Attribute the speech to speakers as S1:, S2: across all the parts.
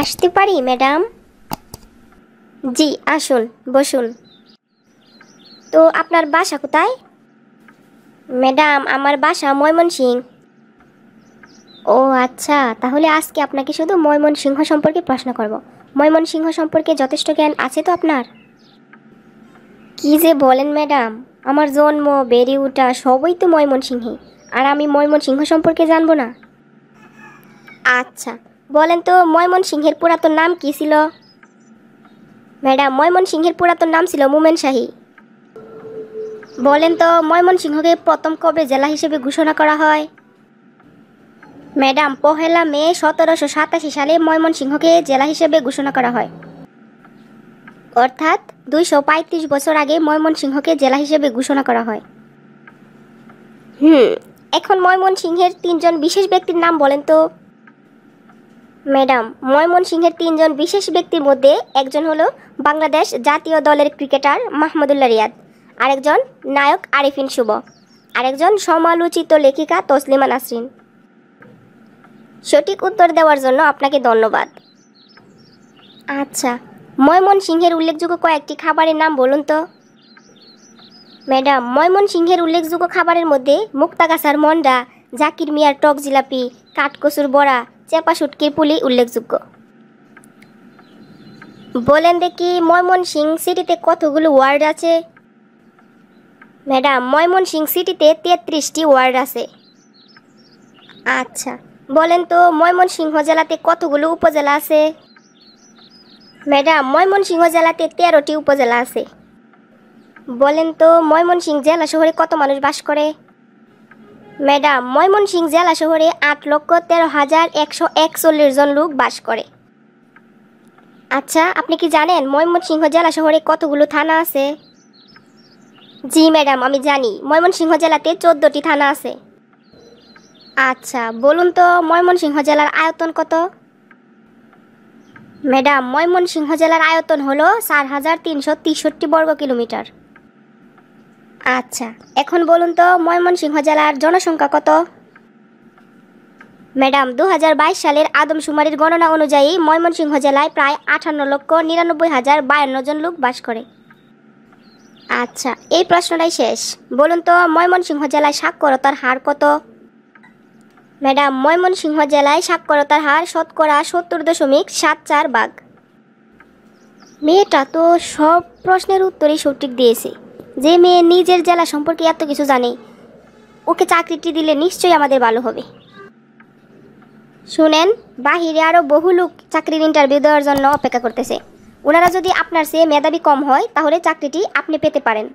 S1: আসতে পারি ম্যাডাম? জি আসুন, বসুন। তো আপনার বাসা কোথায়? ম্যাডাম আমার বাসা ময়মনসিংহ। ও আচ্ছা, তাহলে আজকে আপনাকে শুধু ময়মনসিংহ সম্পর্কে প্রশ্ন করব। ময়মনসিংহ সম্পর্কে যথেষ্ট জ্ঞান আছে তো আপনার? কি যে বলেন ম্যাডাম, আমার জন্ম বেড়ে ওঠা সবই তো ময়মনসিংহে, আর আমি ময়মনসিংহ সম্পর্কে জানবো না? আচ্ছা, বলেন তো ময়মনসিংহের পুরাতন নাম কি ছিল? ম্যাডাম ময়মনসিংহের পুরাতন নাম ছিল মোমেনশাহী। বলেন তো ময়মনসিংহকে প্রথম কবে জেলা হিসেবে ঘোষণা করা হয়? ম্যাডাম 1 মে 1787 সালে ময়মনসিংহকে জেলা হিসেবে ঘোষণা করা হয়। অর্থাৎ 235 বছর আগে ময়মনসিংহকে জেলা হিসেবে ঘোষণা করা হয়। এখন ময়মনসিংহের 3 জন বিশেষ ব্যক্তির নাম বলেন তো? ম্যাডাম ময়মনসিংহের 3 জন বিশেষ ব্যক্তির মধ্যে একজন হলো বাংলাদেশ জাতীয় দলের ক্রিকেটার মাহমুদুল্লাহ রিয়াদ, আরেকজন নায়ক আরিফিন শুভ, আরেকজন সমালোচিত লেখিকা তসলিমা নাসরিন। সঠিক উত্তর দেওয়ার জন্য আপনাকে ধন্যবাদ। আচ্ছা, ময়মনসিংহের উল্লেখযোগ্য কয়েকটি খাবারের নাম বলুন তো? ম্যাডাম ময়মনসিংহের উল্লেখযোগ্য খাবারের মধ্যে মুক্তাগাছার মন্ডা, জাকির মিয়ার টক জিলাপি, কাঠকচুর বড়া, চেপা শুটকির পুলি উল্লেখযোগ্য। বলেন দেখি ময়মনসিংহ সিটিতে কতগুলো ওয়ার্ড আছে? ম্যাডাম ময়মনসিংহ সিটিতে 33টি ওয়ার্ড আছে। আচ্ছা, বলেন তো ময়মনসিংহ জেলাতে কতগুলো উপজেলা আছে? ম্যাডাম ময়মনসিংহ জেলাতে 13টি উপজেলা আছে। বলেন তো ময়মনসিংহ জেলা শহরে কত মানুষ বাস করে? ম্যাডাম ময়মনসিংহ জেলা শহরে 8,13,141 জন লোক বাস করে। আচ্ছা, আপনি কি জানেন ময়মনসিংহ জেলা শহরে কতগুলো থানা আছে? জি ম্যাডাম আমি জানি, ময়মনসিংহ জেলাতে 14টি থানা আছে। আচ্ছা, বলুন তো ময়মনসিংহ জেলার আয়তন কত? ম্যাডাম ময়মনসিংহ জেলার আয়তন হলো 4,363 বর্গ কিলোমিটার। আচ্ছা, এখন বলুন তো ময়মনসিংহ জেলার জনসংখ্যা কত? ম্যাডাম 2022 সালের আদমশুমারির গণনা অনুযায়ী ময়মনসিংহ জেলায় প্রায় 58,99,052 জন লোক বাস করে। আচ্ছা, এই প্রশ্নটাই শেষ। বলুন তো ময়মনসিংহ জেলায় সাক্ষরতার হার কত? ম্যাডাম ময়মনসিংহ জেলায় সাক্ষরতার হার 70.74%। মেয়েটা তো সব প্রশ্নের উত্তরই সঠিক দিয়েছে। যে মেয়ে নিজের জেলা সম্পর্কে এত কিছু জানে, ওকে চাকরিটি দিলে নিশ্চয়ই আমাদের ভালো হবে। শুনেন, বাহিরে আরও বহু লোক চাকরির ইন্টারভিউ দেওয়ার জন্য অপেক্ষা করতেছে। ওনারা যদি আপনার চেয়ে মেধাবী কম হয় তাহলে চাকরিটি আপনি পেতে পারেন।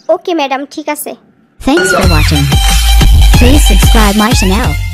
S1: ওকে ম্যাডাম, ঠিক আছে।
S2: Thanks for watching. Please subscribe my channel.